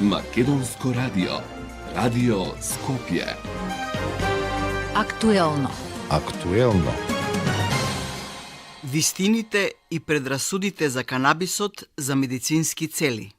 Македонско радио. Радио Скопје. Актуелно. Актуелно. Вистините и предрасудите за канабисот за медицински цели.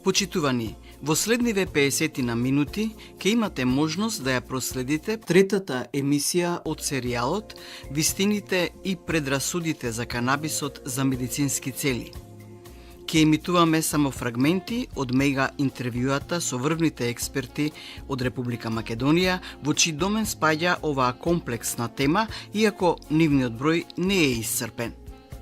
Почитувани, во следниве 50 на минути ќе имате можност да ја проследите третата емисија од серијалот Вистините и предрасудите за канабисот за медицински цели. Ќе емитуваме само фрагменти од мега интервјуата со врвните експерти од Република Македонија, во чиј домен спаѓа оваа комплексна тема, иако нивниот број не е исцрпен.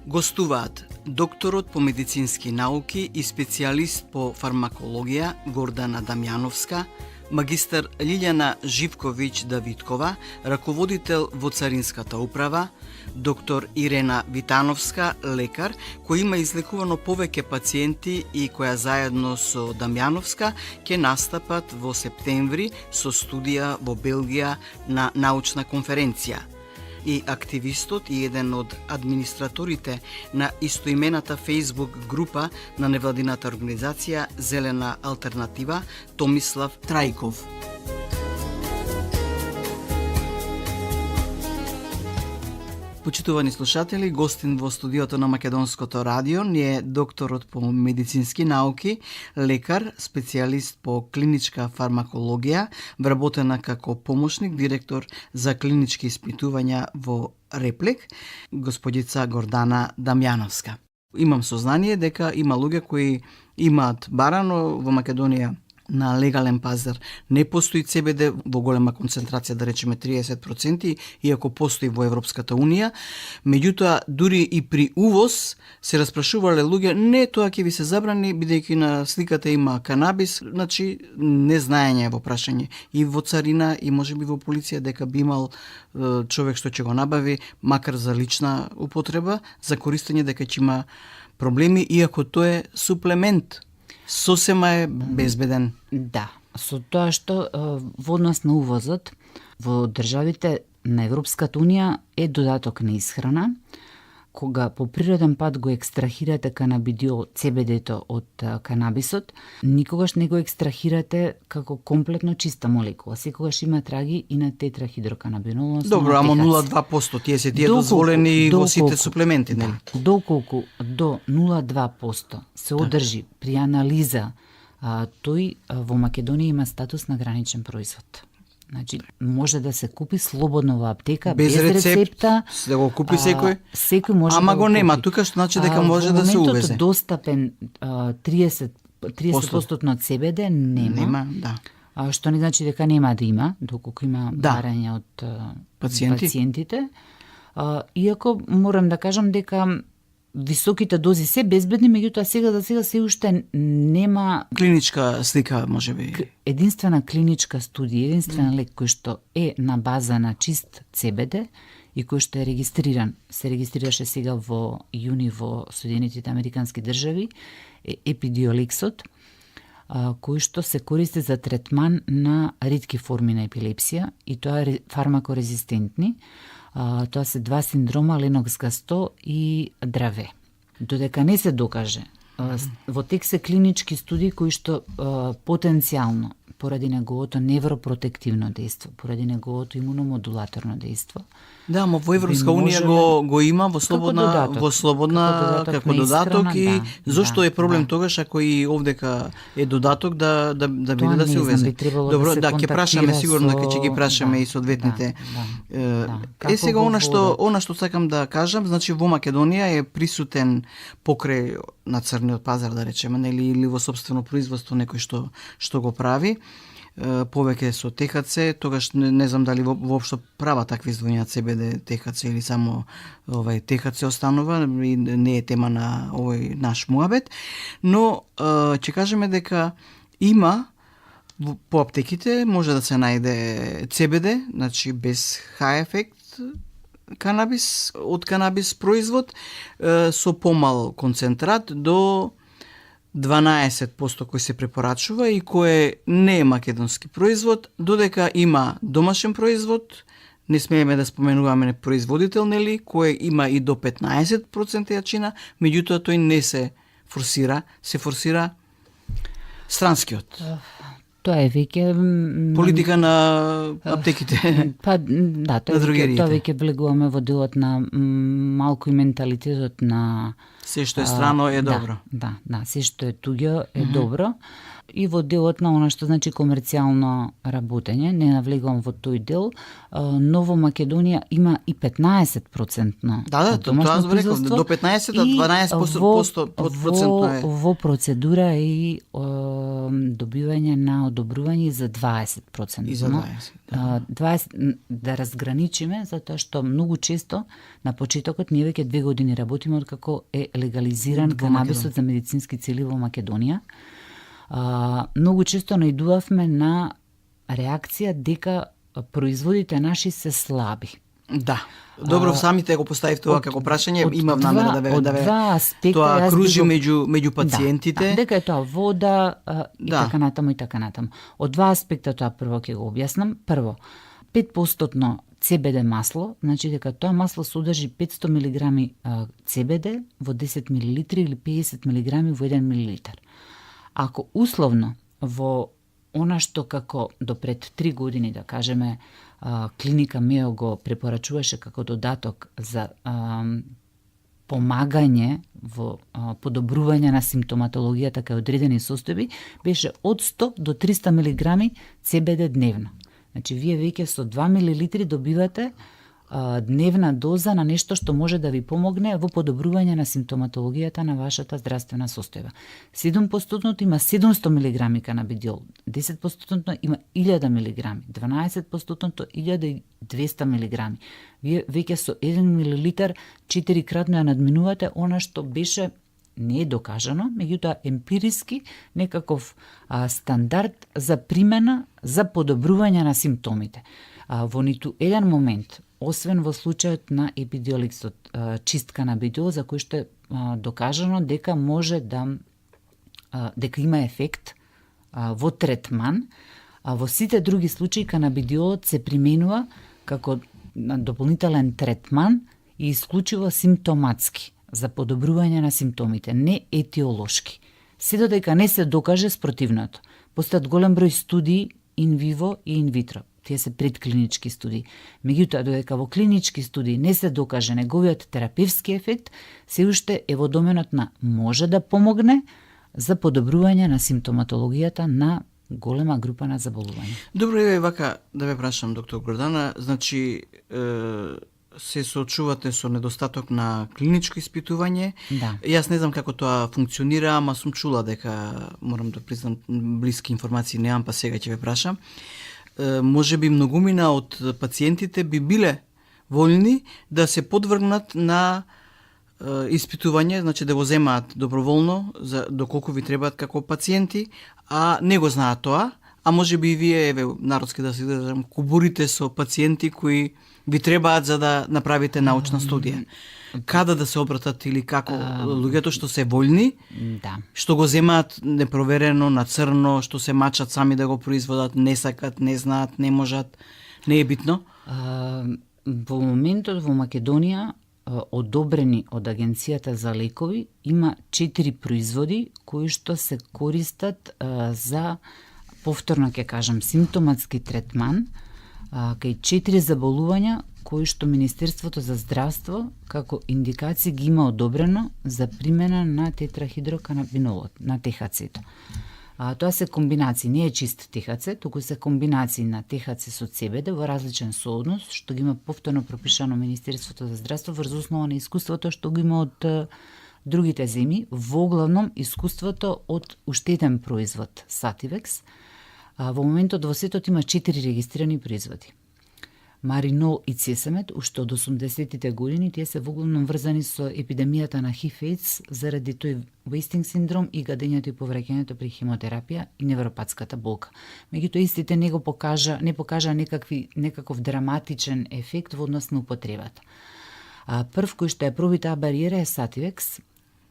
Гостуваат докторот по медицински науки и специјалист по фармакологија Гордана Дамјановска, магистар Лилјана Живковиќ Давидкова, раководител во Царинската управа, доктор Ирена Витановска, лекар, кој има излекувано повеќе пациенти и која заедно со Дамјановска ќе настапат во септември со студија во Белгија на научна конференција. И активистот и еден од администраторите на истоимената Facebook група на невладината организација Зелена алтернатива Томислав Трајков. Почитувани слушатели, гостин во студиото на Македонското радио ни е докторот по медицински науки, лекар, специјалист по клиничка фармакологија, вработена како помошник директор за клинички испитувања во Реплек, господица Гордана Дамјановска. Имам сознание дека има луѓе кои имаат барано во Македонија на легален пазар. Не постои ЦБД во голема концентрација, да речеме 30%, иако постои во Европската Унија. Меѓутоа, дури и при увоз се распрашувале луѓе, не, тоа ќе ви се забрани, бидејќи на сликата има канабис, значи незнаење во прашање. И во царина, и можеби во полиција, дека би имал човек што ќе го набави, макар за лична употреба, за користење, дека ќе има проблеми, иако тоа е суплемент. Сосема е безбеден. Да, со тоа што во однос на увозот во државите на Европската Унија е додаток на исхрана, кога по природен пат го екстрахирате канабидиол, CBD-то од канабисот, никогаш не го екстрахирате како комплетно чиста молекула. Секогаш има траги и на тетрахидроканабинол. Добро, ама 0,2%, тие се дозволени во сите суплементи, нели? Да, доколку до 0,2% се одржи при анализа, тој во Македонија има статус на граничен производ. Значи, може да се купи слободно во аптека, без рецепта. Да го купи секој? Секој може да го купи. Ама го нема, тука што значи дека може да се увезе. Во моментот достапен 30% од CBD нема, да. Што не значи дека нема да има, доколку има барање од пациентите. Иако морам да кажам дека високите дози се безбедни, меѓутоа сега за сега се уште нема клиничка слика, можеби. Единствена клиничка студија, единствен лек кој што е на база на чист CBD и кој што е регистриран, се регистрираше сега во јуни во Соединетите Американски држави, е епидиолексот, кој што се користи за третман на ретки форми на епилепсија и тоа е фармакорезистентни. Тоа се два синдрома, Ленокс-Гасто и Драве. Додека не се докаже, во тек се клинички студии кои што потенцијално, поради неговото невропротективно дејство, поради неговото имуномодулаторно дејство. Да, ама во Европска Унија го има во слободна како додаток и зошто е проблем тогаш ако и овдека е додаток да биде да се увезе. Добро, да ќе прашаме сигурно дека ќе ги прашаме и соодветните. Сега она што сакам да кажам, значи во Македонија е присутен покрај на црниот пазар, да речеме, нели, или во собствено производство некој што го прави повеќе со ТХЦ, тогаш не знам дали воопшто права такви издвојња CBD, ТХЦ или само ТХЦ останува и не е тема на овој наш муабет, но ќе кажеме дека има по аптеките може да се најде CBD, значи без high ефект канабис, од канабис производ со помал концентрат до 12% кој се препорачува и кој не е македонски производ, додека има домашен производ, не смееме да споменуваме производител, нели, кој има и до 15% јачина, меѓутоа тој не се форсира, се форсира странскиот. Тоа е веќе Политика на аптеките. Па да, тоа веќе влегуваме во делот на малку и менталитетот на се што е страно е добро. Да, се што е туѓо е добро. И во делот на она што значи комерцијално работење, не навлегувам во тој дел, но во Македонија има и 15% тоа реков, до 15 до 12% е. Во процедура и добивање на одобрување за 20%. И за 20%. 20 да разграничиме, затоа што многу често на почетокот ние веќе 2 години работиме откако е легализиран канабисот за медицински цели во Македонија. Многу често најдувавме на реакција дека производите наши се слаби. Да. Добро, самите го поставив тоа како прашање, имав намера да ве тоа кружи меѓу пациентите. Дека е тоа вода и така натаму и така натаму. Од два аспекта тоа прво ќе го објаснам. Прво, 5% CBD масло, значи дека тоа масло содржи 500 мг CBD во 10 мл или 50 мг во 1 мл. Ако условно во она што како до пред 3 години, да кажеме, клиника Мео го препорачуваше како додаток за помагање во подобрување на симптоматологијата кај одредени состојби, беше од 100 до 300 мг CBD дневно. Значи, вие веќе со 2 мл добивате дневна доза на нешто што може да ви помогне во подобрување на симптоматологијата на вашата здравствена состојба. 7% има 700 мг канабидиол, 10% има 1000 мг, 12% 1200 мг. Вие веќе со 1 мл 4-кратно ја надминувате она што беше не е докажано, меѓутоа емпириски некаков стандард за примена за подобрување на симптомите. Во ниту еден момент, освен во случајот на епидиоликсот, чист канабидиол, за кој што е докажано дека може дека има ефект во третман, во сите други случаи канабидиолот се применува како дополнителен третман и исклучиво симптоматски за подобрување на симптомите, не етиолошки. Се додека не се докаже спротивното. Постојат голем број студии ин виво и ин витро. Тие се предклинички студии. Меѓутоа, додека во клинички студии не се докаже неговиот терапевски ефект, се уште е во доменот на може да помогне за подобрување на симптоматологијата на голема група на заболувања. Добро, еве вака да ве прашам, доктор Гордана, значи се соочувате со недостаток на клиничко испитување. Да. Јас не знам како тоа функционира, ама сум чула дека, морам да признам, блиски информации немам, па сега ќе ве прашам. Може би многумина од пациентите би биле волни да се подвргнат на испитување, значи да го земаат доброволно, доколку ви требаат како пациенти, а не го знаат тоа, а може би и вие, еве, народски да се изразам, кубурите со пациенти кои ви требаат за да направите научна студија. Каде да се обратат или како луѓето што се воljни, што го земаат непроверено на црно, што се мачат сами да го производат, не сакат, не знаат, не можат, не е битно? Во моментот во Македонија одобрени од Агенцијата за лекови има 4 производи кои што се користат за, повторно ќе кажам, симптоматски третман кај 4 заболувања кои што Министерството за здравство како индикација ги има одобрено за примена на тетрахидроканабинолот, на ТХЦ-то. Тоа се комбинации, не е чист ТХЦ, туку се комбинации на ТХЦ со CBD во различен сооднос, што ги има повторно пропишано Министерството за здравство врз основа на искуството што го има од другите земји, воглавном искуството од уштетен производ Sativex. Во моментот во светот има 4 регистрирани производи. Маринол и Цесамет, уште од 80-тите години, тие се воглавном врзани со епидемијата на HIV/AIDS заради тој wasting синдром и гадењето и повраќањето при хемотерапија и невропатската болка. Меѓутоа истите не покажа некаков драматичен ефект во однос на употребата. Прв кој што ја проби таа бариера е Sativex,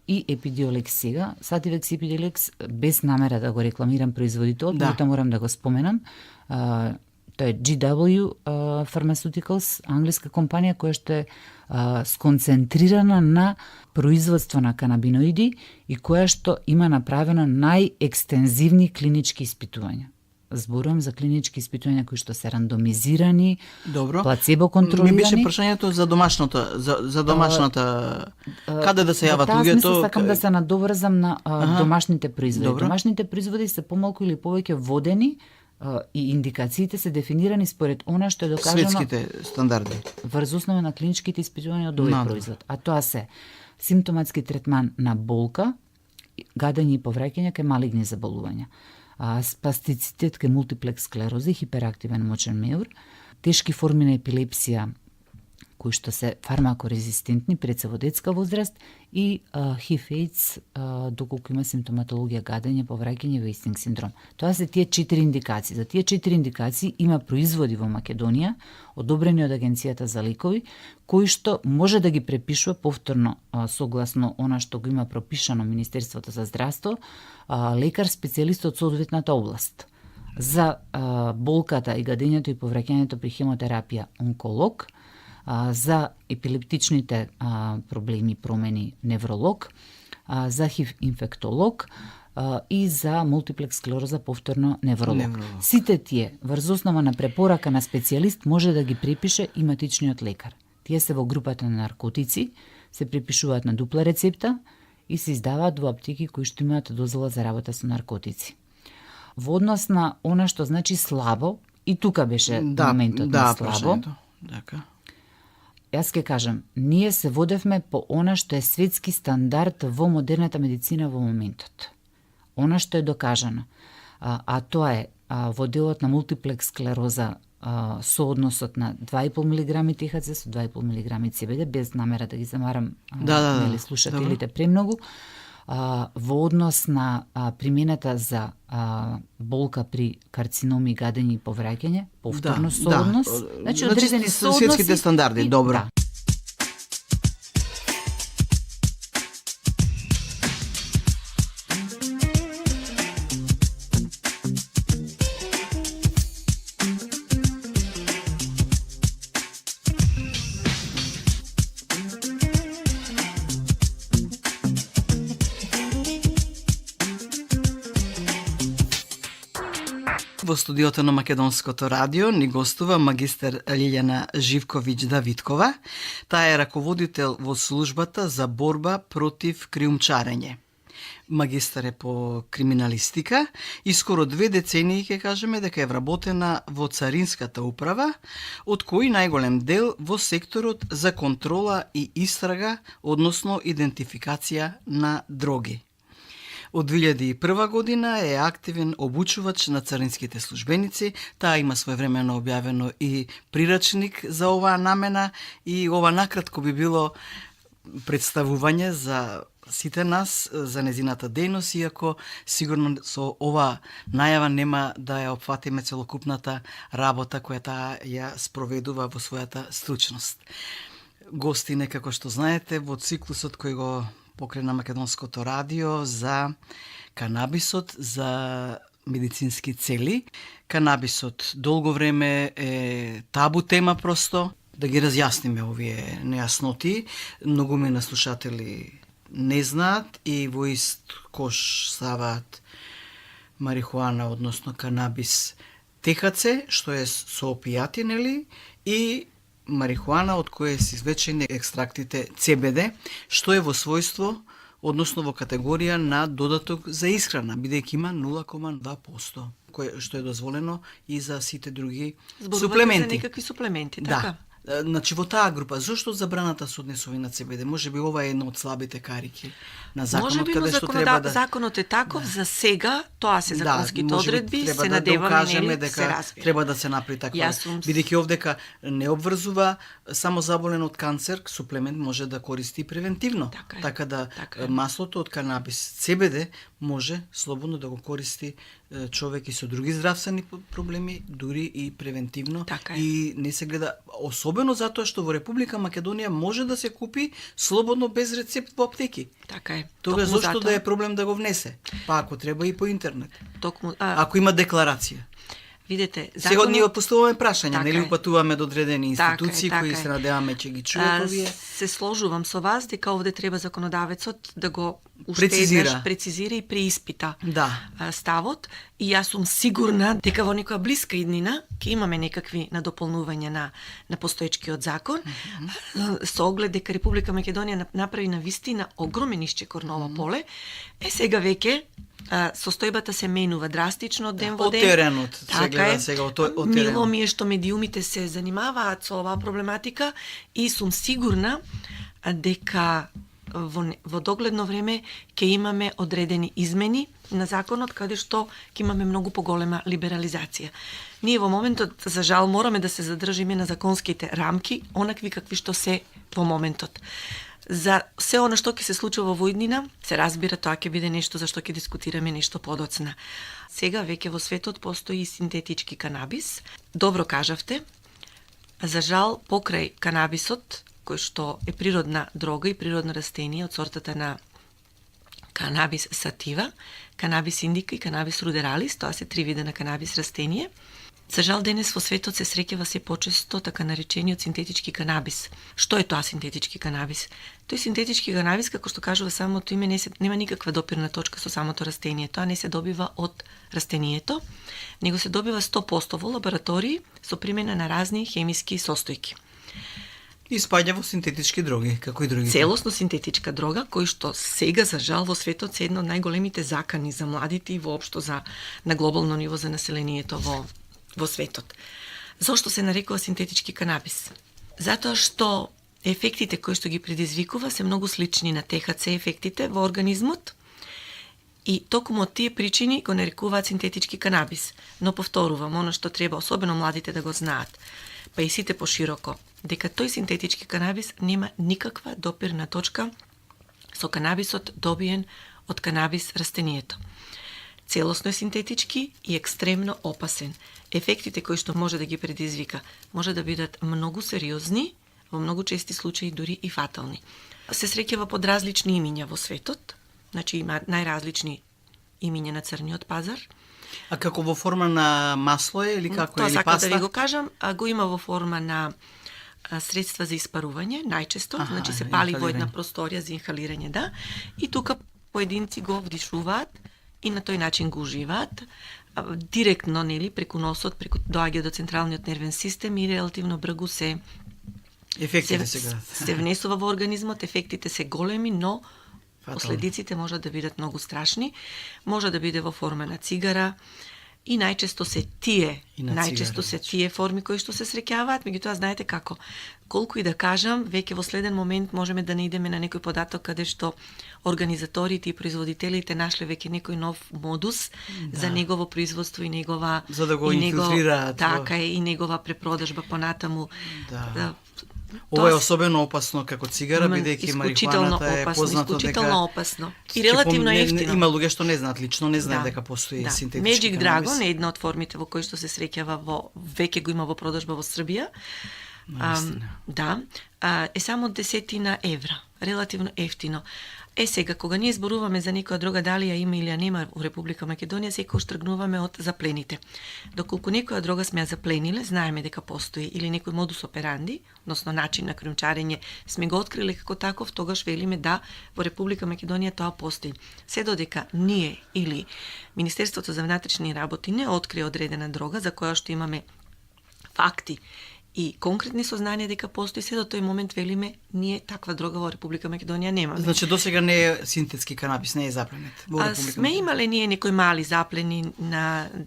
и Epidiolex сега. Sativex и Epidiolex, без намера да го рекламирам производителот, Да. но морам да го споменам. Тоа е GW Pharmaceuticals, англиска компанија која што е сконцентрирана на производство на канабиноиди и која што има направено најекстензивни клинички испитувања. Зборувам за клинички испитувања кои што се рандомизирани, Добро. плацебо контролирани. Ми беше прашањето за домашната каде да се јават Во таа смисла луѓето. сакам да се надоврзам на домашните производи. Добро. Домашните производи се помалку или повеќе водени и индикациите се дефинирани според она што е докажано Светските стандарди. врз основа на клиничките испитувања од овој Надо. производ. А тоа се симптоматски третман на болка, гадење и повраќање кај малигни заболувања, спастицитет кај мултиплекс склерози, хиперактивен мочен меур, тешки форми на епилепсија кои што се фармакорезистентни пред се во детска возраст и HIV/AIDS доколку има симптоматологија гадење, повраќање, вејстинг синдром. Тоа се тие 4 индикации. За тие 4 индикации има производи во Македонија одобрени од Агенцијата за лекови кои што може да ги препишува повторно согласно она што го има пропишано Министерството за здравство, лекар специјалист од соодветната област. За болката и гадењето и повраќањето при хемотерапија онколог, за епилептичните проблеми, промени невролог, за ХИВ инфектолог и за мултиплекс склероза повторно невролог. Сите тие врз основа на препорака на специјалист може да ги препише и матичниот лекар. Тие се во групата на наркотици, се препишуваат на дупла рецепта и се издаваат во аптеки кои што имаат дозвола за работа со наркотици. Во однос на она што значи слабо, и тука беше моментот на слабо. Прашањето. Така. Јас ке кажам, ние се водевме по она што е светски стандард во модерната медицина во моментот. Она што е докажано. А тоа е во делот на мултиплекс склероза соодносот на 2,5 мг ТХЦ со 2,5 мг ЦБД, без намера да ги замарам нели слушателите премногу. Во однос на примената за болка при карциноми, гадење и повраќање, повторно сооднос, значи одредени соодноси. Светските стандарди, добро. Да. Во студиото на Македонското радио ни гостува магистер Лилјана Живковиќ-Давидкова. Таа е раководител во службата за борба против криумчарење. Магистар е по криминалистика и скоро 2 децении ќе кажеме дека е вработена во Царинската управа, од кои најголем дел во секторот за контрола и истрага, односно идентификација на дроги. Од 2001 година е активен обучувач на царинските службеници. Таа има своевремено објавено и прирачник за оваа намена и ова накратко би било представување за сите нас, за незината дејност, иако сигурно со ова најава нема да ја опфатиме целокупната работа која таа ја спроведува во својата стручност. Гости, како што знаете, во циклусот кој го покрај на Македонското радио за канабисот за медицински цели. Канабисот долго време е табу тема просто, да ги разјасниме овие нејасноти. Многу ме слушатели не знаат и во ист кош ставаат марихуана, односно канабис ТХЦ, што е со опијати, нели, и марихуана од која се извлечени екстрактите ЦБД, што е во својство, односно во категорија на додаток за исхрана, бидејќи има 0,2%, што е дозволено и за сите други суплементи. За некакви суплементи, Да. така? Значи во таа група, зошто забраната со однесување на ЦБД? Може би ова е една од слабите карики на законот, Може би, но каде што треба да... законот е таков, за сега, тоа се законските може би одредби, треба се да надеваме, докажеме нели, дека се разбира. треба да се направи така. Јас сум- Бидејќи овдека не обврзува само заболен од канцер, суплемент може да користи превентивно. Така е, Така да така е. маслото од канабис ЦБД може слободно да го користи човек и со други здравствени проблеми, дури и превентивно. Така е. И не се гледа, особено затоа што во Република Македонија може да се купи слободно без рецепт во аптеки. Така е. Тога Токму зошто затоа- да е проблем да го внесе? Па ако треба и по интернет. Токму, Ако има декларација. видете, Сега ние поставуваме прашања, Така нели е. упатуваме до одредени Така е, институции така кои е. се надеваме ќе ги чујат овие. Се сложувам со вас дека овде треба законодавецот да го Прецизира. прецизира и преиспита Да. ставот, и јас сум сигурна дека во некоја блиска иднина ќе имаме некакви надополнувања на постоечкиот закон, со оглед дека Република Македонија направи на вистина огромен исчекор на ова поле. Сега веќе состојбата се менува драстично од ден во Од ден. теренот, се Така гледа е. сега од теренот. Мило ми е што медиумите се занимаваат со оваа проблематика и сум сигурна дека во догледно време ќе имаме одредени измени на законот каде што ќе имаме многу поголема либерализација. Ние во моментот, за жал, мораме да се задржиме на законските рамки, онакви какви што се во моментот. За се она што ќе се случува во иднина, се разбира, тоа ќе биде нешто за што ќе дискутираме нешто подоцна. Сега веќе во светот постои и синтетички канабис. Добро кажавте. За жал, покрај канабисот, кој што е природна дрога и природно растение од сортата на канабис сатива, канабис индика и канабис рудералис, тоа се три вида на канабис растение. За жал, денес во светот се среќава се почесто така наречениот синтетички канабис. Што е тоа синтетички канабис? Тој синтетички канабис, како што кажува самото име, нема никаква допирна точка со самото растение. Тоа не се добива од растението, него се добива 100% во лаборатории со примена на разни хемиски состојки. И спаѓа во синтетички дроги, како и другите. Целосно синтетичка дрога, кој што сега, за жал, во светот се една од најголемите закани за младите и воопшто на глобално ниво за населението во светот. Зошто се нарекува синтетички канабис? Затоа што ефектите кои што ги предизвикува се многу слични на ТХЦ ефектите во организмот, и токму од тие причини го нарекуваат синтетички канабис. Но повторувам, оно што треба особено младите да го знаат, па и сите пошироко, дека тој синтетички канабис нема никаква допирна точка со канабисот добиен од канабис растението. Целосно е синтетички и екстремно опасен. Ефектите кои што може да ги предизвика може да бидат многу сериозни, во многу чести случаи дури и фатални. Се среќава под различни имиња во светот, значи има најразлични имиња на црниот пазар. А како во форма на масло е или како Тоа или сакам паста? да ви го кажам, го има во форма на средства за испарување, најчесто, значи се пали во една инхалирање. просторија за инхалирање, да, и тука поединци го вдишуваат и на тој начин го уживаат, директно, нели, преку носот, преку доаѓа до централниот нервен систем и релативно брзо Ефектите сега. се внесува во организмот, ефектите се големи, но Фатални. последиците можат да бидат многу страшни. Може да биде во форма на цигара и најчесто се тие, И на најчесто цигара, се тие форми кои што се среќаваат, меѓутоа знаете како. Колку и да кажам, веќе во следен момент можеме да не идеме на некој податок каде што организаторите и производителите нашле веќе некој нов модус за негово производство и негова За да го и инфилтрираат во- така е, и негова препродажба понатаму. Да. Ова е особено опасно како цигара, бидејќи марихуаната е познато исклучително дека опасно и релативно ефтино. Има луѓе што не знаат лично, не знаат дека постои синтетички Magic канабис. Dragon е една од формите во кои што се среќава веќе го има во продажба во Србија. Да, е само 10 евра, релативно ефтино. Сега, кога ние зборуваме за некоја друга дали ја има или ја нема во Република Македонија, секогаш тргнуваме од заплените. Доколку некоја дрога сме ја заплениле, знаеме дека постои, или некој модус операнди, односно начин на криумчарење, сме го откриле како таков, тогаш велиме да, во Република Македонија тоа постои. Се додека ние или Министерството за внатрешни работи не открие одредена дрога за која што имаме факти и конкретни сознанија дека постои, се до тој момент велиме ние таква дрога во Република Македонија немаме. Значи досега не е синтетски канабис, не е запленет во Република Сме Македонија. имале ние некои мали заплени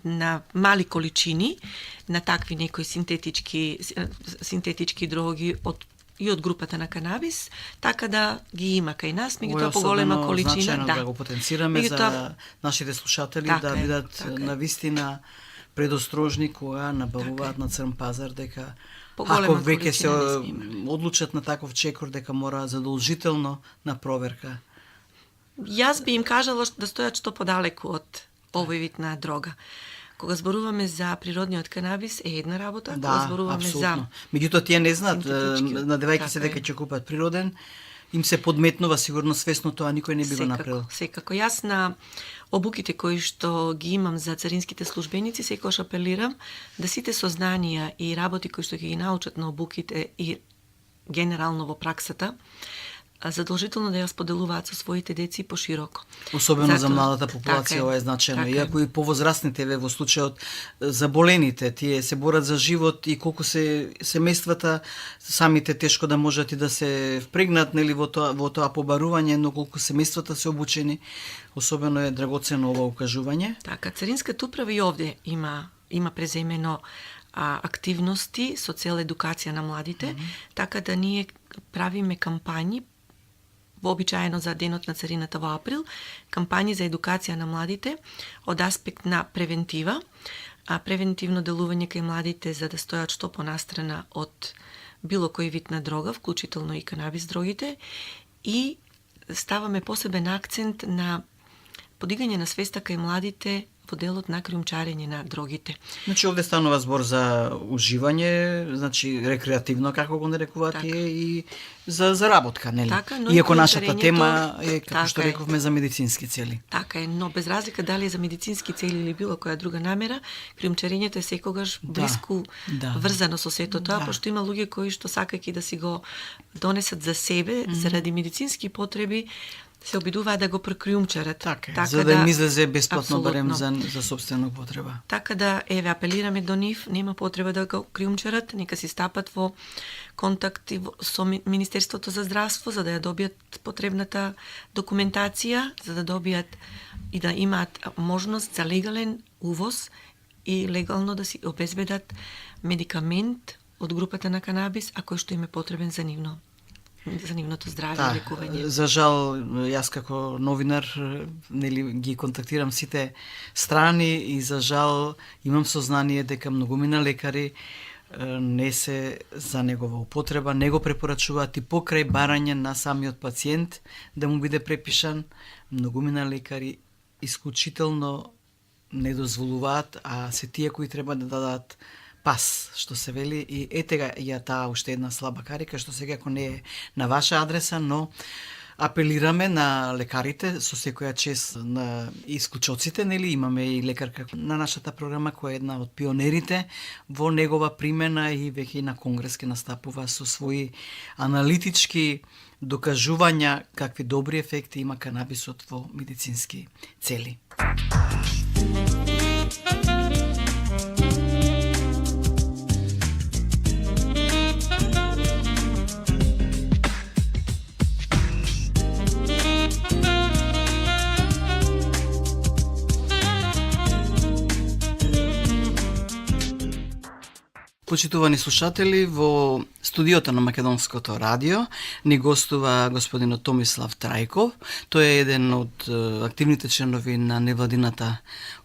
на мали количини на такви некои синтетички дроги и од групата на канабис, така да ги има кај нас, меѓутоа поголема количина, значајно да. да го потенцираме за нашите слушатели Така да е, бидат така е. навистина предострожни кога набавуваат на црн пазар, дека Поголема ако веќе се количина не сме имали. одлучат на таков чекор, дека мора задолжително на проверка. Јас би им кажала да стојат што подалеку од овој вид на дрога. Кога зборуваме за природниот канабис е една работа, кога зборуваме апсолутно. за Меѓутоа тие не знаат, синтетички, надевајќи се така дека е. ќе купат природен, им се подметнува сигурно свесно тоа, никој не би го направил. Секако. Јас на обуките кои што ги имам за царинските службеници, секогаш апелирам да сите сознанија и работи кои што ќе ги научат на обуките и генерално во праксата, задолжително да ја споделуваат со своите деци пошироко. Особено за Затоа- младата популација така е, ова е значајно. така е. Иако и повозрастните во случајот заболените, тие се борат за живот и колку се семејствата самите тешко да можат и да се впрегнат нели во тоа побарување, но колку семејствата се обучени, особено е драгоцено ова укажување. Така, Царинската управа и овде има преземено активности со цел едукација на младите, така да ние правиме кампањи вообичаено за денот на царината во април, кампањи за едукација на младите од аспект на превентива, превентивно делување кај младите за да стојат што понастрана од било кој вид на дрога, вклучително и канабис дрогите, и ставаме посебен акцент на подигање на свеста кај младите во делот на криумчарење на дрогите. Значи овде станува збор за уживање, значи рекреативно како го нарекуваат Така. тие и за заработка, нели? Така, но и Иако нашата криумчарењето- тема е како така што е. рековме за медицински цели. Така е, но без разлика дали е за медицински цели или било која друга намера, криумчарењето е секогаш Да, блиску да. врзано со сето тоа, Да. пошто има луѓе кои што сакајќи да си го донесат за себе, заради медицински потреби, се обидуваат да го прокриумчарат. Така, за да им излезе бесплатно барем Апсолутно. за собствена употреба. Така да, еве, апелираме до нив, нема потреба да го криумчарат, нека си стапат во контакт со Министерството за здравство, за да ја добијат потребната документација, за да добијат и да имаат можност за легален увоз и легално да си обезбедат медикамент од групата на канабис, а кој што им е потребен за нивното здравје и лекување. За жал, јас како новинар нели ги контактирам сите страни и за жал имам сознание дека многумина лекари не се за негова употреба, не го препорачуваат и покрај барање на самиот пациент да му биде препишан, многумина лекари исклучително не дозволуваат, а се тие кои треба да дадат пас, што се вели, и етега ја таа уште една слаба карика, што сега ако не е на ваша адреса, но апелираме на лекарите со секоја чест на исклучоците, нели имаме и лекарка на нашата програма која е една од пионерите во негова примена и веќе и на конгрес ке настапува со своји аналитички докажувања какви добри ефекти има канабисот во медицински цели. Почитувани слушатели, во студиото на Македонското радио ни гостува господинот Томислав Трајков. Тој е еден од активните членови на невладината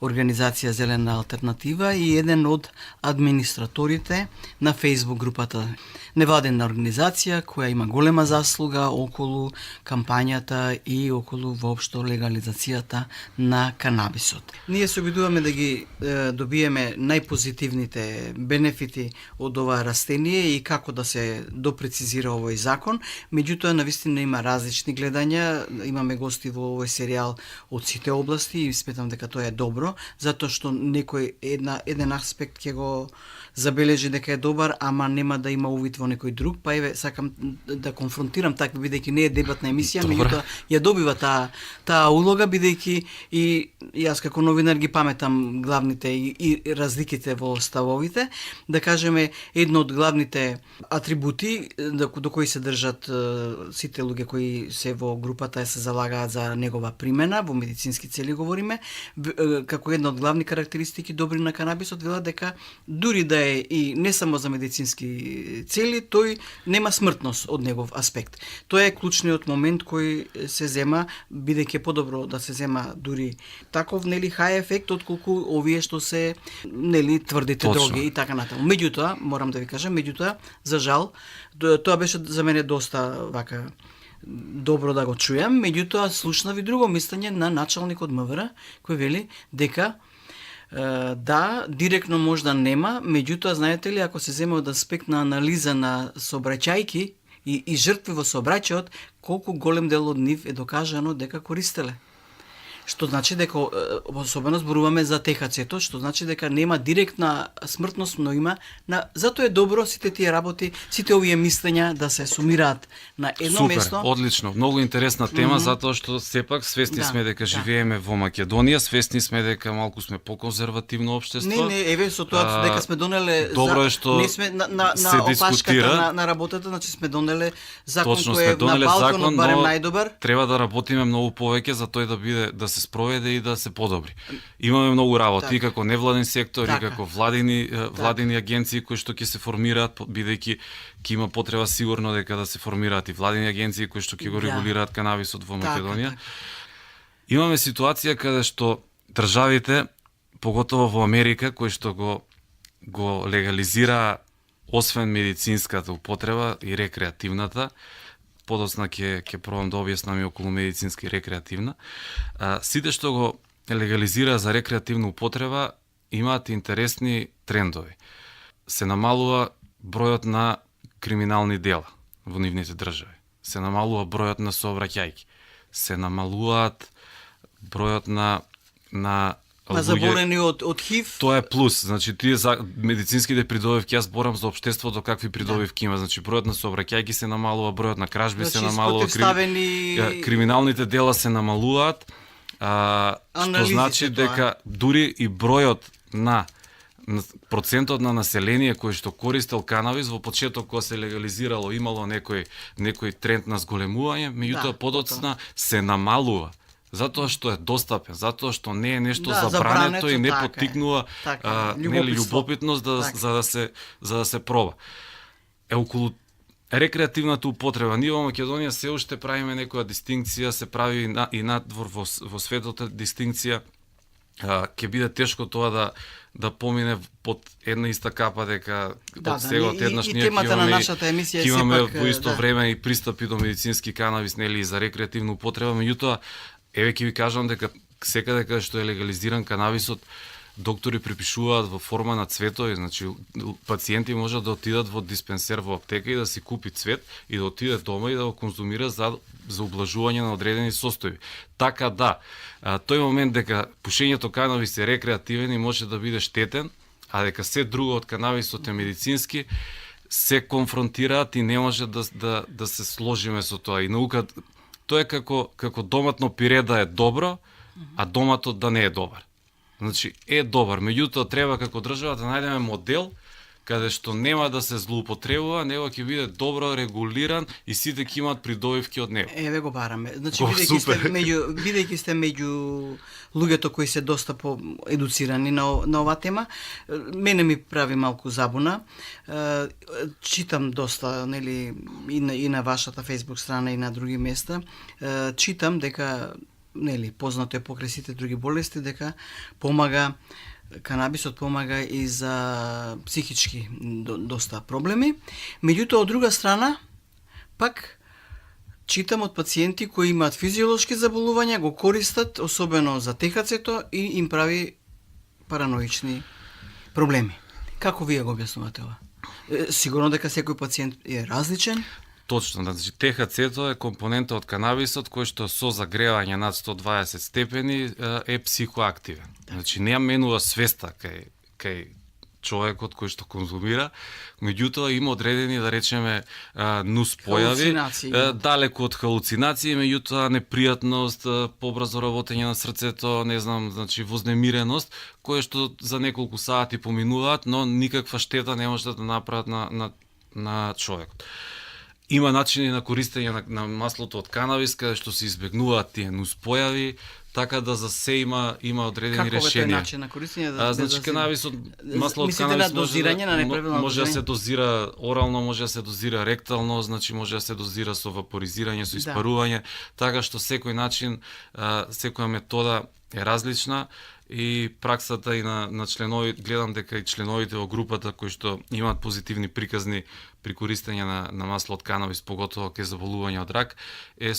организација Зелена алтернатива и еден од администраторите на Facebook групата. Невладена организација која има голема заслуга околу кампањата и околу воопшто легализацијата на канабисот. Ние се обидуваме да ги добиеме најпозитивните бенефити од ова растение и како да се допрецизира овој закон. Меѓутоа, навистина има различни гледања. Имаме гости во овој серијал од сите области и сметам дека тоа е добро, затоа што некој еден аспект ќе го забележи дека е добар, ама нема да има увид во некој друг, па еве сакам да конфронтирам така бидејќи не е дебатна емисија, меѓутоа ја добива таа улога бидејќи и јас како новинар ги паметам главните и разликите во ставовите, да кажеме едно од главните атрибути до кои се држат сите луѓе кои се во групата се залагаат за негова примена, во медицински цели говориме, како една од главни карактеристики добри на канабисот, велат дека дури да е и не само за медицински цели, тој нема смртност од негов аспект. Тоа е клучниот момент кој се зема, бидејќи подобро да се зема дури таков нели хај ефект отколку овие што се нели тврдите дроги и така натаму. Меѓутоа, морам да ви кажам, за жал, тоа беше за мене доста вака добро да го чујам, меѓутоа слушнав и друго мислење на началникот МВР, кој вели дека да, директно можда нема, меѓутоа, знаете ли, ако се земе од аспект на анализа на сообраќајки и жртви во сообраќајот, колку голем дел од нив е докажано дека користеле. Што значи дека, особено зборуваме за ТХЦ-то, што значи дека нема директна смртност, но има затоа е добро сите тие работи, сите овие мислења да се сумираат на едно Супер, место. одлично, многу интересна тема, затоа што сепак свесни сме дека живееме во Македонија, свесни сме дека малку сме поконзервативно општество. Не, еве со тоа дека сме донеле добро е што не сме на се дискутира. на работата, значи сме донеле закон Точно кој сме е на донеле Балканот закон, барем но најдобар. треба да работиме многу повеќе за тој да биде да се спроведе и да се подобри. Имаме многу работи и како невладен сектор, и како владени агенции кои што ќе се формираат, бидејќи ќе има потреба сигурно дека да се формираат и владени агенции кои што ќе го регулираат канабисот во Македонија. Имаме ситуација каде што државите, поготово во Америка, кои што го легализира освен медицинската употреба и рекреативната, подоцна ќе пробам да објаснам и околу медицинска и рекреативна. Сите што го легализира за рекреативна употреба имаат интересни трендови. Се намалува бројот на криминални дела во нивните држави. Се намалува бројот на сообраќајки. Се намалуваат бројот на заболени од ХИВ. Тоа е плюс, значи тие за медицинските придобивки, јас зборам за општеството какви придобивки има, значи бројот на сообраќајки се намалува, бројот на кражби се намалува, криминалните дела се намалуваат, што значи дека дури и бројот на процентот на население кој што користел канабис во почеток кога се легализирало имало некој тренд на зголемување, меѓутоа подоцна се намалува. Затоа што е достапен, затоа што не е нешто забрането и не поттикнува љубопитност за да се проба. Околу рекреативната употреба, ние во Македонија се уште правиме некоја дистинкција, се прави и надвор во светот дистинкција. Ќе биде тешко тоа да помине под една иста капа дека од сега од еднаш ние ќе имаме во исто време и пристапи до медицински канабис, нели и за рекреативна употреба, меѓутоа еве ќе ви кажам дека секаде каде што е легализиран канабисот, доктори припишуваат во форма на цветови, значи пациенти можат да отидат во диспенсер во аптека и да си купи цвет и да отиде дома и да го конзумира за ублажување на одредени состојби. Така да, тој момент дека пушењето канабис е рекреативен и може да биде штетен, а дека се друго од канабисот е медицински, се конфронтираат и не може да се сложиме со тоа. И науката, тоа е како доматно пире да е добро, а доматот да не е добар. Значи, е добар, меѓутоа треба како држава да најдеме модел каде што нема да се злоупотребува, него ќе биде добро регулиран и сите ќе имаат придобивки од него. Еве го бараме. Значи, бидејќи сте меѓу луѓето кои се доста по-едуцирани на оваа тема, мене ми прави малку забуна. Читам доста, нели, и на вашата Facebook страна и на други места. Читам дека, нели, познато е покрај сите други болести, дека канабисот помага и за психички доста проблеми. Меѓутоа, од друга страна, пак читам од пациенти кои имаат физиолошки заболувања, го користат, особено за ТХЦ-то, и им прави параноични проблеми. Како вие го објаснувате ова? Сигурно дека секој пациент е различен. Точно, значи ТХЦ-то е компонента од канабисот кој што со загревање над 120 степени е психоактивен. Значи не менува свеста кај човекот кој што конзумира, меѓутоа има одредени, да речеме, нус појави, далеку од халуцинации, меѓутоа непријатност, побрзо работење на срцето, не знам, значи вознемиреност, кои што за неколку сати поминуваат, но никаква штета не може да направат на човекот. Има начини на користење на маслото од канабис, каде што се избегнуваат тие нуспојави, така да за се има одредени решенија. Како е начин на користење? Значи канабисот, масло од канабис може да се дозира орално, може да се дозира ректално, значи може да се дозира со вапоризирање, со испарување, така што секој начин, секоја метода е различна и праксата и на членови, гледам дека и членовите во групата кои што имаат позитивни приказни при користење на масло од канабис, поготово кај заболување од рак, е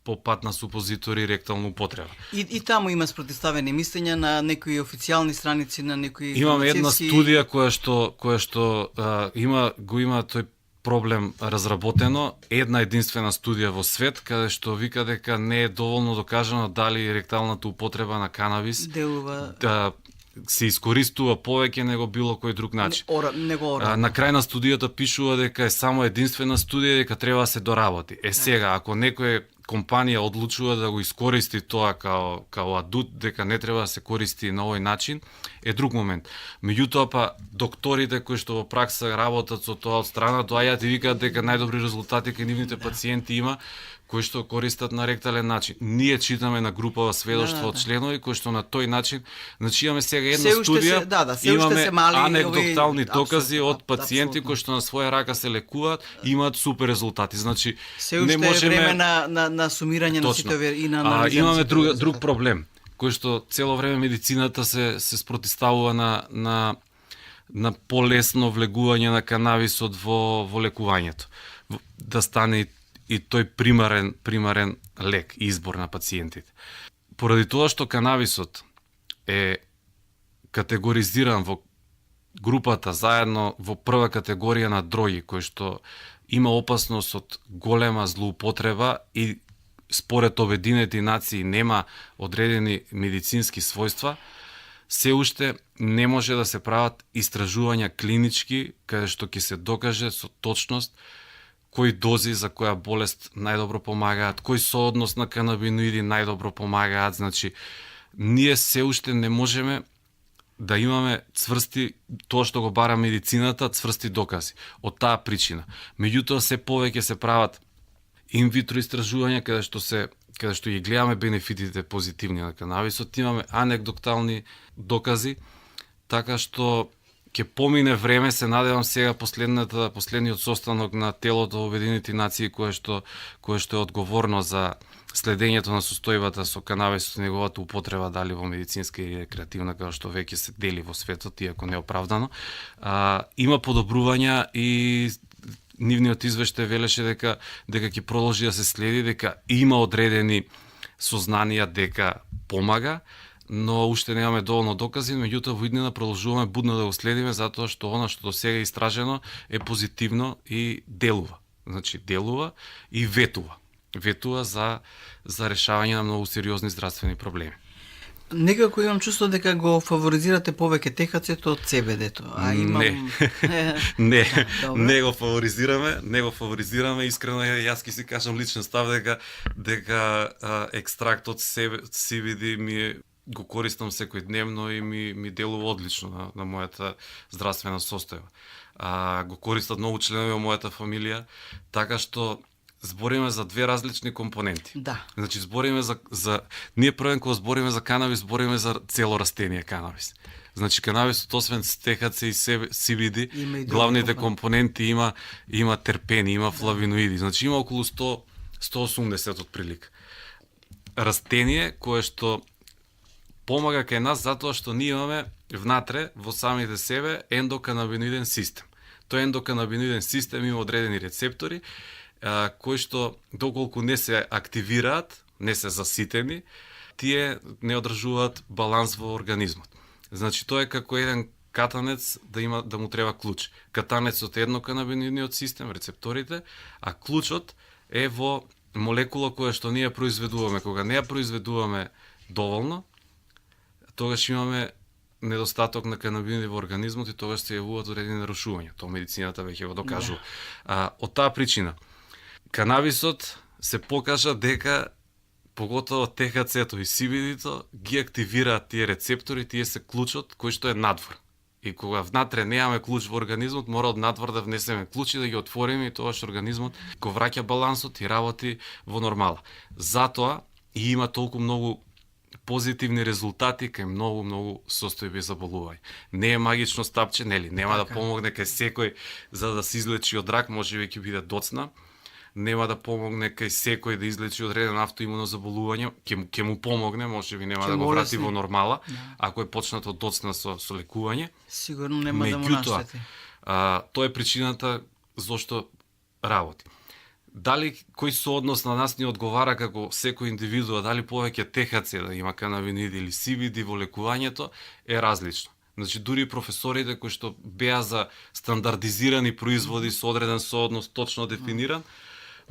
по пат на супозитори ректална употреба. И таму има спротивставени мислења на некои официјални страници, на некои Имаме една студија која што има тој проблем разработено, една единствена студија во свет, каде што вика дека не е доволно докажано дали ректалната употреба на канабис делува да се искористува повеќе него било кој друг начин. На крај на студијата пишува дека е само единствена студија, дека треба да се доработи. Сега, ако некоја компанија одлучува да го искористи тоа као адут, дека не треба да се користи на овој начин, е друг момент. Меѓутоа, па, докторите кои што во пракса работат со тоа од страна, доаѓаат и викаат дека најдобри резултати кај нивните пациенти има кои што користат на ректален начин. Ние читаме на групава сведоштва од членови кои што на тој начин, значи имаме сега една студија, имаме анекдотални докази од пациенти кои што на своја рака се лекуваат и имаат супер резултати. Значи не можеме време на сумирање на сите и на анализа. Имаме друг проблем кој што цело време медицината се спротивставува на полесно влегување на канабисот во лекувањето. Да стане и тој примарен лек, избор на пациентите. Поради тоа што канабисот е категоризиран во групата заедно во прва категорија на дроги, кој што има опасност од голема злоупотреба и според Обединените нации нема одредени медицински својства, се уште не може да се прават истражувања клинички, каде што ќе се докаже со точност кои дози за која болест најдобро помагаат, кој сооднос на канабиноиди најдобро помагаат. Значи, ние се уште не можеме да имаме цврсти, тоа што го бара медицината, цврсти докази. Од таа причина. Меѓутоа, се повеќе се прават инвитро истражувања, каде што ги гледаме бенефитите позитивни на канабисот, имаме анекдотални докази, така што ќе помине време, се надевам сега последниот состанок на телото во Обединените нации кое што е одговорно за следењето на состојбата со канабисот и неговата употреба дали во медицинска или рекреативна, како што веќе се дели во светот, иако неоправдано. Има подобрувања и нивниот извештај велеше дека ќе продолжи да се следи, дека има одредени сознанија дека помага, но уште немаме доволно докази, меѓутоа во иднина продолжуваме будно да го следиме, затоа што она што до сега е истражено е позитивно и делува. Значи, делува и ветува. Ветува за решавање на многу сериозни здравствени проблеми. Некако имам чувство дека го фаворизирате повеќе ТХC-то од CBD-то, Не го фаворизираме, искрено јас ќе си кажам личен став дека екстрактот CBD го користам секојдневно и ми делува одлично на мојата здравствена состојба. Го користат многу членови во мојата фамилија, така што збориме за две различни компоненти. Да. Значи збориме ние првен кога збориме за канабис, збориме за цело растение канабис. Значи канабисот освен THC и CBD, главните компоненти има терпени, има флавиноиди. Значи има околу 180 отприлика. Растение кое што помага кај нас затоа што ние имаме внатре во самите себе ендоканабиноиден систем. Тој ендоканабиноиден систем има одредени рецептори кои што доколку не се активираат, не се заситени, тие не одржуваат баланс во организмот. Значи тоа е како еден катанец да му треба клуч. Катанецот е едноканабиноидниот систем, рецепторите, а клучот е во молекула која што ние произведуваме. Кога не ја произведуваме доволно, тогаш имаме недостаток на канабиноиди во организмот и тогаш се јавуваат одредени нарушувања. Тоа медицината веќе го докажува. Од таа причина, канабисот се покажа дека поготово THC-то и CBD-то ги активираат тие рецептори, тие се клучот кој што е надвор. И кога внатре немаме клуч во организмот, мора од надвор да внесеме клучи, да ги отвориме и тогаш организмот го враќа балансот и работи во нормала. Затоа и има толку многу позитивни резултати кај многу состојби заболување. Не е магично стапче, нели? Нема да помогне кај секој за да се излечи од рак, може би ќе биде доцна, нема да помогне кај секој да излечи одредено автоимуно заболување, ќе му помогне, можеби нема да го врати во нормала, ако е почнато доцна со лекување. Сигурно нема да му наштети. Тоа е причината зошто работи. Дали кој сооднос на нас ни одговара како секој индивидуа, дали повеќе ТХЦ да има канабиноиди или CBD во лекувањето е различно. Значи, дури професорите кои што беа за стандардизирани производи со одреден сооднос точно дефиниран,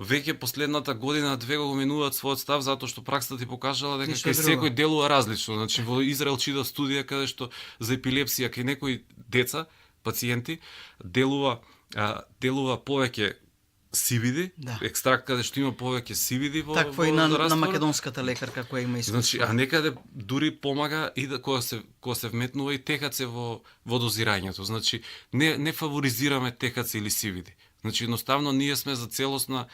веќе последната година-две го менуваат својот став затоа што праксата ти покажала дека кај секој делува различно. Значи, во Израел читав студија каде што за епилепсија кај некои деца, пациенти, делува повеќе CBD, екстракт каде што има повеќе CBD во такво и на македонската лекарка која има искуство. Значи, а некаде дури помага и да кога се вметнува и ТХЦ во дозирањето. Значи, не фаворизираме ТХЦ или CBD. Значи, едноставно ние сме за целосна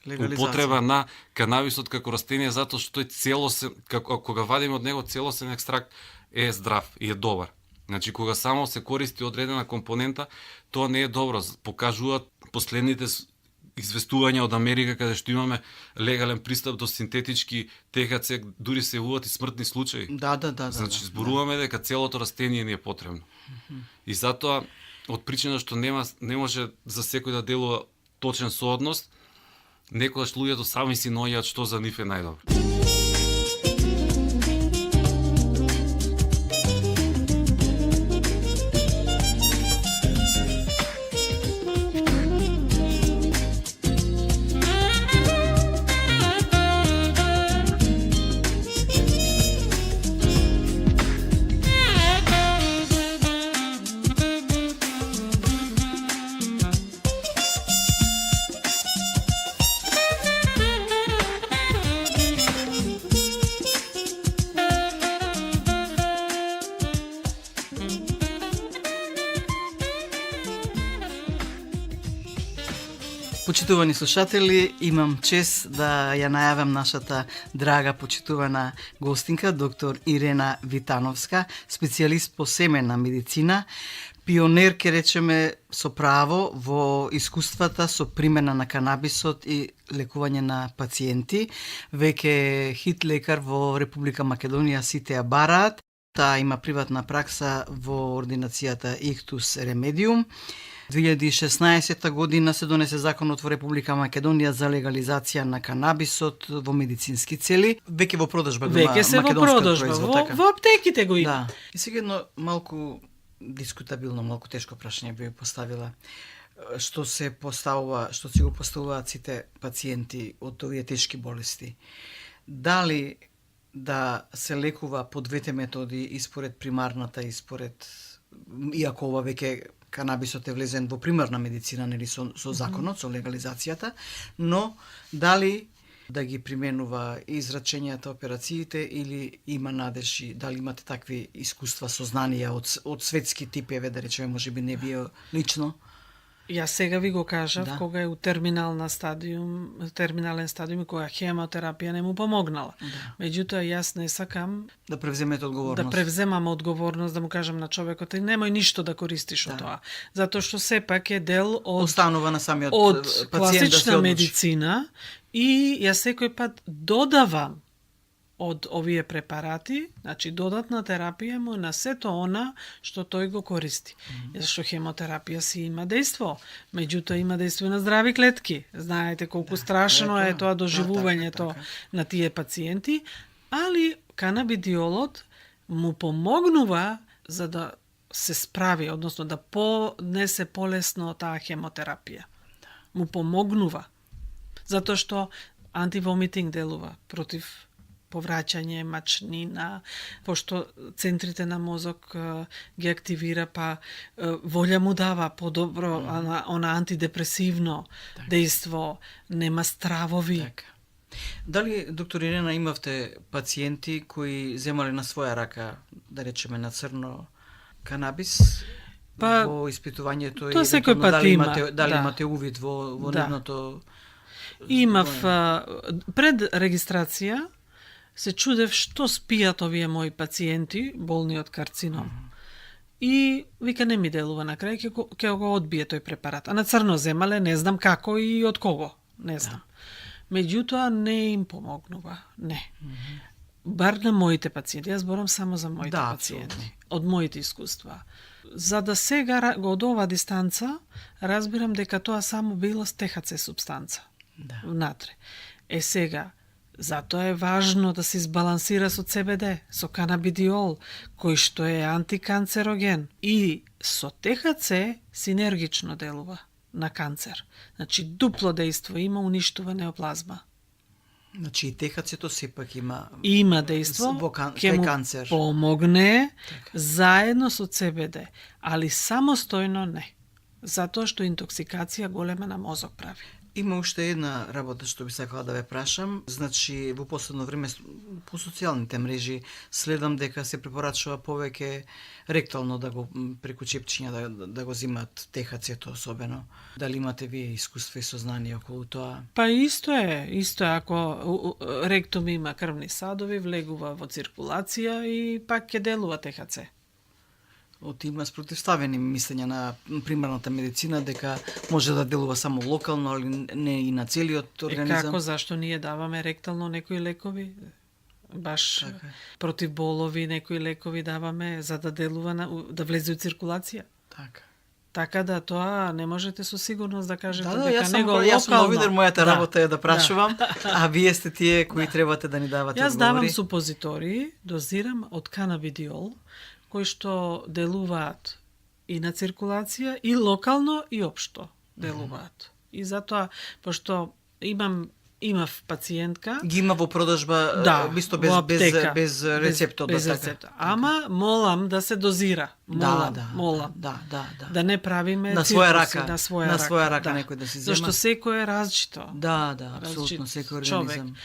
употреба на канабисот како растение затоа што тој целосен, кога вадиме од него целосен екстракт е здрав и е добар. Значи, кога само се користи одредена компонента, тоа не е добро. Покажуваат последните известувања од Америка каде што имаме легален пристап до синтетички ТХЦ, дури се јавуваат и смртни случаи. Да. Значи, зборуваме дека целото растение ни е потребно. И затоа, од причина што не може за секој да делува точен сооднос, некогаш луѓето сами си наоѓаат што за нив е најдобро. Почитувани слушатели, имам чест да ја најавам нашата драга почитувана гостинка, доктор Ирена Витановска, специјалист по семена медицина, пионер, ке речеме со право во искуствата со примена на канабисот и лекување на пациенти. Веќе хит лекар во Република Македонија сите ја бараат. Таа има приватна пракса во ординацијата Ictus Remedium. 2016 година се донесе законот во Република Македонија за легализација на канабисот во медицински цели. Веќе во продажба го има македонска производ. Во аптеките го има. Да. И сега едно малку дискутабилно, малку тешко прашање би поставила. Што си го поставуваат сите пациенти од овие тешки болести. Дали да се лекува по двете методи, и според примарната, и според, иако ова веќе канабисот е влезен во примарна медицина, нели со законот, со легализацијата, но дали да ги применува израчењата, операциите, или има надежи, дали имате такви искуства, сознанија од светски тип, да речеме, можеби не вие лично? Јас сега ви го кажав, кога е у терминален стадиум, кога хемотерапија не му помогнала. Меѓутоа, јас не сакам да превземете одговорност. Да превземам одговорност, да му кажам на човекот, немој ништо да користиш од тоа. Затоа што сепак е дел останува на самиот од пациент класична медицина, и јас секој пат додавам од овие препарати, значи додатна терапија му на сето она што тој го користи. Зашто хемотерапија си има дејство, меѓутоа има дејство и на здрави клетки. Знаете колку страшно е тоа доживувањето на тие пациенти, али канабидиолот му помогнува за да се справи, односно да понесе полесно таа хемотерапија. Му помогнува. Затоа што антивомитинг делува против повраќање, мачнина, пошто центрите на мозок ги активира, па волја му дава подобро, она антидепресивно дејство, нема стравови. Дали, доктор Ирена, имавте пациенти кои земале на своја рака, да речеме на црно, канабис во испитувањето? Тоа секој пат има. Дали имате увид во нивното? Имав пред регистрација, се чудев што спијат овие мои пациенти, болни од карцином. И вика не ми делува на крај, ќе го одбие тој препарат. А на црно земале, не знам како и од кого. не знам. Меѓутоа не им помогнува, не. Бар на моите пациенти, јас зборам само за моите пациенти, од моите искуства. За да сега од ова дистанца разбирам дека тоа само била THC субстанца внатре. Сега, затоа е важно да се избалансира со CBD, со канабидиол, кој што е антиканцероген и со THC синергично делува на канцер. Значи, дупло дејство има, уништува неоплазма. Значи и THC-то сепак има дејство, ќе му канцер. Помогне заедно со CBD, али самостојно не. Затоа што интоксикација голема на мозок прави. Има уште една работа што би сакала да ве прашам. Значи, во последно време по социјалните мрежи следам дека се препорачува повеќе ректално да го преку чепчиња да го зимат THC-то особено. Дали имате вие искуство и сознание околу тоа? Па исто е, ако ректум има крвни садови, влегува во циркулација и пак ќе делува THC. Има спротивставени мислења на примарната медицина дека може да делува само локално, али не и на целиот организам. Како, зашто ние даваме ректално некои лекови? Баш против болови некои лекови даваме за да делува, да влезе во циркулација. Така да тоа не можете со сигурност да кажете дека него локално. Јас сум новинар, мојата работа е да прашувам, а вие сте тие кои требате да ни давате одговори. Јас давам супозитории, дозирам од канабидиол, кои што делуваат и на циркулација, и локално, и општо делуваат. И затоа, пошто имав пациентка... Ги има во продажба, бисто без рецепт. Без рецепт. Ама молам да се дозира. Молам. Да не правиме на своја рака. На своја рака некој да си зема. Зашто секој е различито. Апсолутно, секој организам.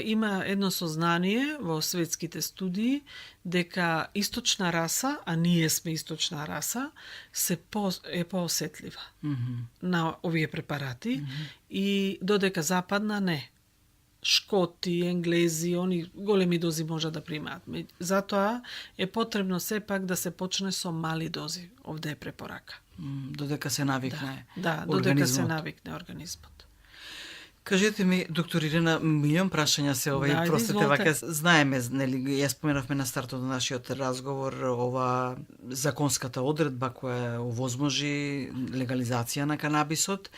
Има едно сознание во светските студии дека источна раса, а ние сме источна раса, е поосетлива на овие препарати и додека западна не. Шкоти, енглези, они големи дози може да примаат. Затоа е потребно сепак да се почне со мали дози. Овде е препорака. Додека се навикне додека се навикне организмот. Кажете ми, доктор Ирена, милион прашања се простите вака. Знаеме, нели, ја споменавме на стартот на нашиот разговор ова законската одредба која овозможи легализација на канабисот.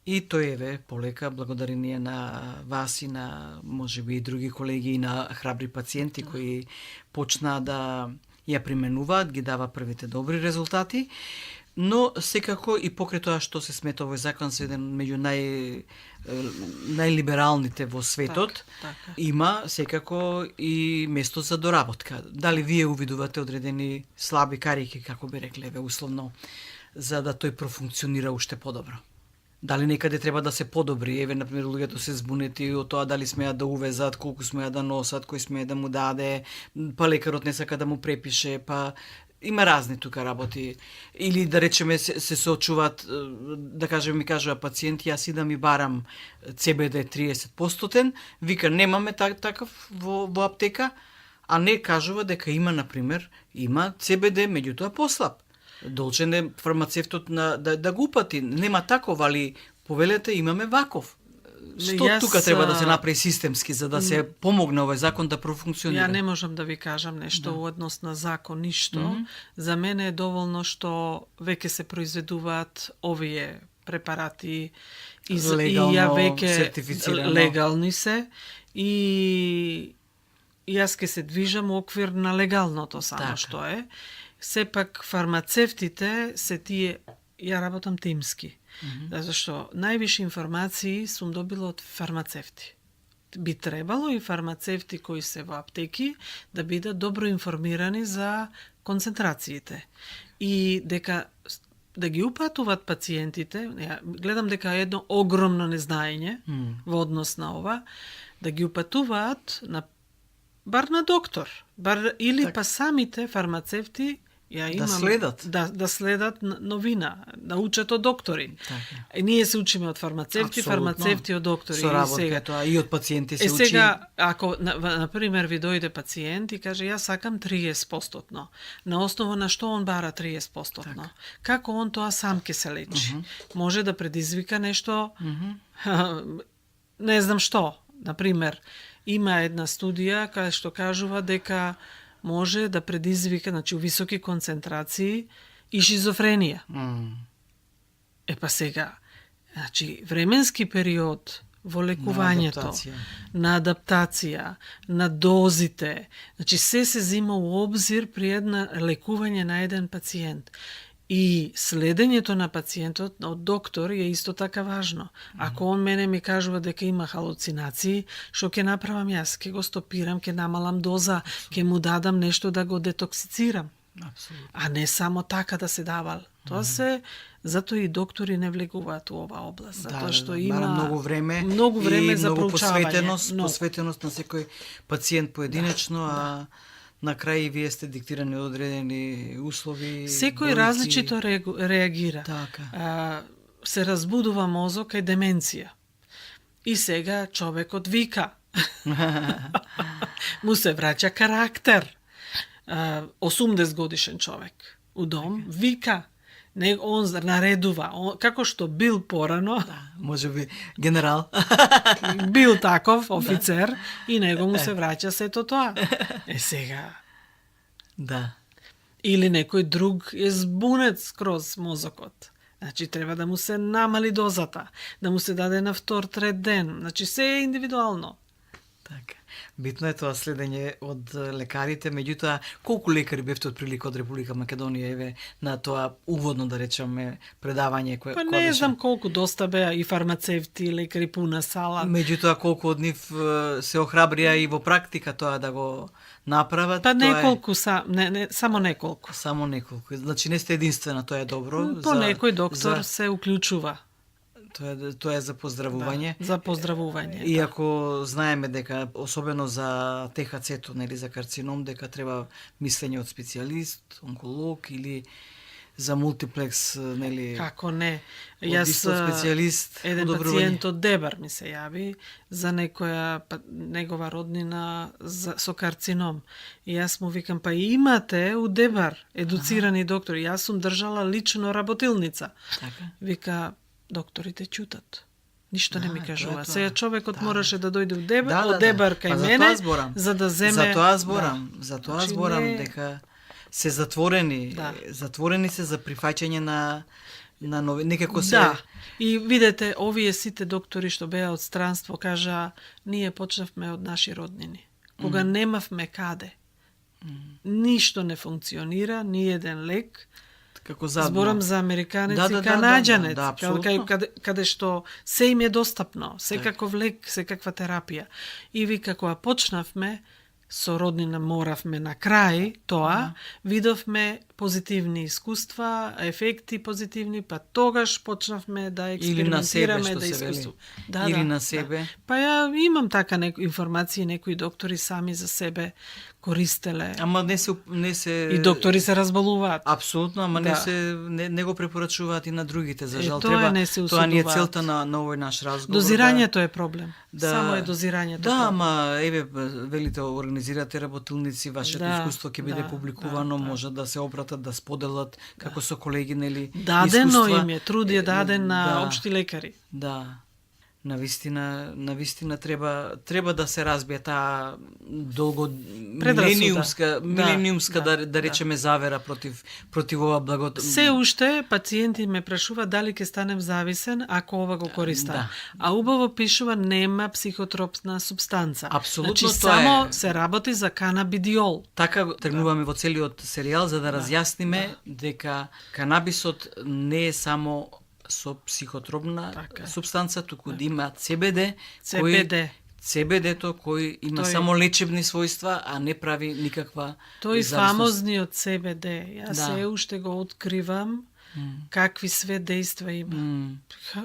И тој полека, благодарение на вас и на, можеби и други колеги, и на храбри пациенти кои почнаа да ја применуваат, ги дава првите добри резултати, но секако и покрај тоа што се смета овој закон за еден меѓу најлибералните во светот, има секако и место за доработка. Дали вие увидувате одредени слаби карики, како би рекле, условно, за да тој профункционира уште подобро? Дали некаде треба да се подобри? Например, луѓето се збунети од тоа дали смеат да увезат, колку смеат да носат, кој смее да му даде, па лекарот не сака да му препише, па има разни тука работи. Или да речеме се соочуваат, да кажеме, ми кажува пациент, јас идам и барам CBD 30%, вика немаме такав во аптека, а не кажува дека има, например, има CBD, меѓутоа послаб. Должен е фармацевтот да го упати. Нема такова, али повелете имаме ваков. Што тука треба да се направи системски за да се помогне овој закон да профункционира? Ја не можам да ви кажам нешто во однос на закон, ништо. За мене е доволно што веќе се произведуваат овие препарати и ја веќе легални се и јас ке се движам во оквир на легалното само што е. Сепак фармацевтите се тие, ја работам тимски, зашто највише информации сум добила од фармацевти. Би требало и фармацевти кои се во аптеки да бидат добро информирани за концентрациите и дека да ги упатуваат пациентите, гледам дека е едно огромно незнаење во однос на ова, да ги упатуваат бар на доктор, или па самите фармацевти Ја имам, следат. Да следат новина, да учат од доктори. Така. Ние се учиме од фармацевти, Апсолутно. фармацевти од доктори. Соработка тоа и од пациенти се учи. Сега, ако, на пример, ви дојде пациент и каже, јас сакам 30%, на основа на што он бара 30%? Така. Како он тоа сам ќе се лечи? Може да предизвика нешто, не знам што. Например, има една студија кај што кажува дека може да предизвика, значи, у високи концентрации и шизофренија. Па сега, значи, временски период во лекувањето, на адаптација, на дозите, значи, се зима у обзир при една лекување на еден пациент. И следењето на пациентот од доктор е исто така важно. Ако он мене ми кажува дека има халуцинации, што ќе направам јас? Ќе го стопирам, ќе намалам доза, ќе му дадам нешто да го детоксицирам. Апсолутно. А не само така да се давал. Тоа се, затоа и доктори не влегуваат у оваа област, затоа што има многу време и за многу проучување, посветеност на секој пациент поединечно, а на крај и вие сте диктирани одредени услови. Секој различито реагира. Така. Се разбудува мозок и деменција. И сега човекот вика. Му се враќа карактер. 80 годишен човек у дом вика. Он наредува. Како што бил порано. Може би генерал. Бил таков офицер и него му се враќа сето тоа. Сега. Да. Или некој друг е збунет скроз мозокот. Значи, треба да му се намали дозата, да му се даде на втор, трет ден. Значи, се е индивидуално. Така. Битно е тоа следење од лекарите, меѓутоа, колку лекари бевте од прилика од Република Македонија, еве, на тоа уводно, да речеме, предавање кое не знам колку, доста беа и фармацевти, лекари, пуна сала. Меѓутоа, колку од нив се охрабрија и во практика тоа да го направат. Па неколку, само неколку. Само неколку. Значи не сте единствена, тоа е добро. По некој доктор се уклучува. Тоа е за поздравување. Да, за поздравување. Иако знаеме дека, особено за ТХЦ-то, нели, за карцином, дека треба мислење од специјалист, онколог или за мултиплекс, нели... Како не. Јас специјалист, еден пациент од Дебар ми се јави за некоја негова роднина со карцином. И јас му викам, па имате у Дебар едуцирани доктори. Јас сум држала лично работилница. Така. Вика, докторите чутат. Ништо не ми кажува. Сега човекот мораше да дојде од Дебар кај мене, за да земе... Затоа зборам дека се затворени, затворени се за прифаќање на нови, некако се... Да, и видете, овие сите доктори што беа од странство, кажа, ние почнавме од наши роднини. Кога немавме каде, ништо не функционира, ни еден лек. Како задно. Зборам за американец и канаѓанец, каде што се им е достапно, секаков лек, секаква терапија. И вика, кога почнавме, со роднина моравме на крај тоа, видовме позитивни искуства, ефекти позитивни, па тогаш почнавме да експериментираме, да искусуваме. Или на себе. Па ја имам така информации, некои доктори сами за себе користеле. Ама не се и доктори се разболуваат. Апсолутно, ама не го препорачуваат и на другите, за жал. Тоа не е целта на овој наш разговор. Дозирањето е проблем. Само е дозирањето. Да, ама еве велите организирате работилници, вашето искуство ќе биде публикувано, може да се обратат, да споделат како со колеги, нели, дадено им е, труд е даден на општи лекари. Да. Навистина треба да се разбие таа милениумска да речеме завера против ова благот. Се уште пациенти ме прашува дали ќе станем зависен ако ова го користам. А убаво пишува нема психотропна супстанца. Апсолутно, значи само се работи за канабидиол. Така тргнуваме во целиот серијал за да разјасниме дека канабисот не е само со психотропна супстанца, туку да има CBD, CBD-то кој има само лечебни својства, а не прави никаква Тој фамозниот CBD, јас се уште го откривам какви све дејства има.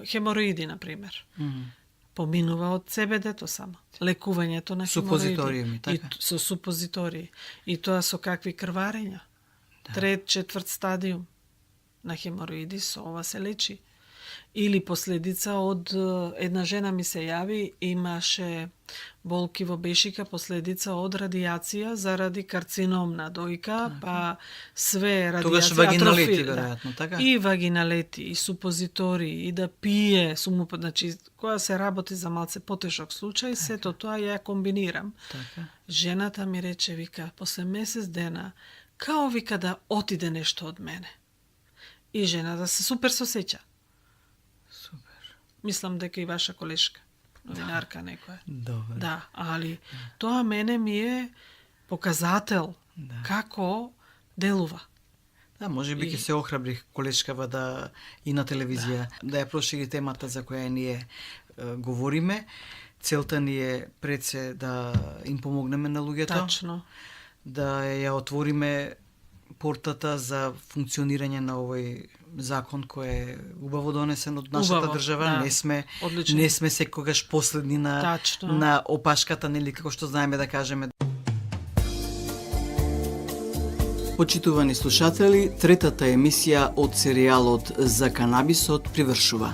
Хемороиди, например. Поминува од CBD-то само. Лекувањето на хемороиди. Супозиториуми, така. Со супозитории. И тоа со какви крварења. трет, четврт стадиум на хемороиди, со ова се лечи. Или последица од една жена ми се јави, имаше болки во бешика, последица од радијација заради карцином на дојка, па све радијација, Тогаш вагиналети, атрофи, веројатно, така? И вагиналети, и супозитори, и да пие, значи, која се работи за малце потешок случај, сето тоа ја комбинирам. Така. Жената ми рече, вика, после месец дена, као вика да отиде нешто од мене. И жената се супер сосеќа. Мислам дека и ваша колешка, новинарка некоја. Добре. Да, али тоа мене ми е показател како делува. Да, може би ќе се охрабрих колешкава да и на телевизија да ја прошири темата за која ние говориме. Целта ни е пред се да им помогнеме на луѓето. Тачно. Да ја отвориме портата за функционирање на овој закон кој е убаво донесен од нашата држава. Да. Не сме секогаш последни на опашката, нели, како што знаеме да кажеме. Почитувани слушатели, третата емисија од серијалот за канабисот привршува.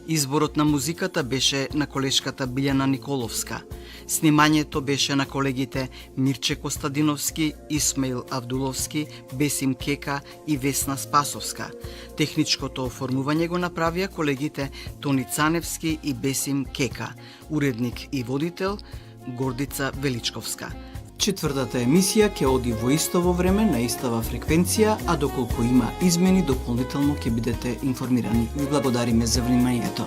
Изборот на музиката беше на колешката Билјана Николовска. Снимањето беше на колегите Мирче Костадиновски, Исмаил Авдуловски, Бесим Кека и Весна Спасовска. Техничкото оформување го направија колегите Тони Цаневски и Бесим Кека. Уредник и водител Гордица Величковска. Четвртата емисија ќе оди во истово време на истава фреквенција, а доколку има измени, дополнително ќе бидете информирани. Ви благодариме за вниманието.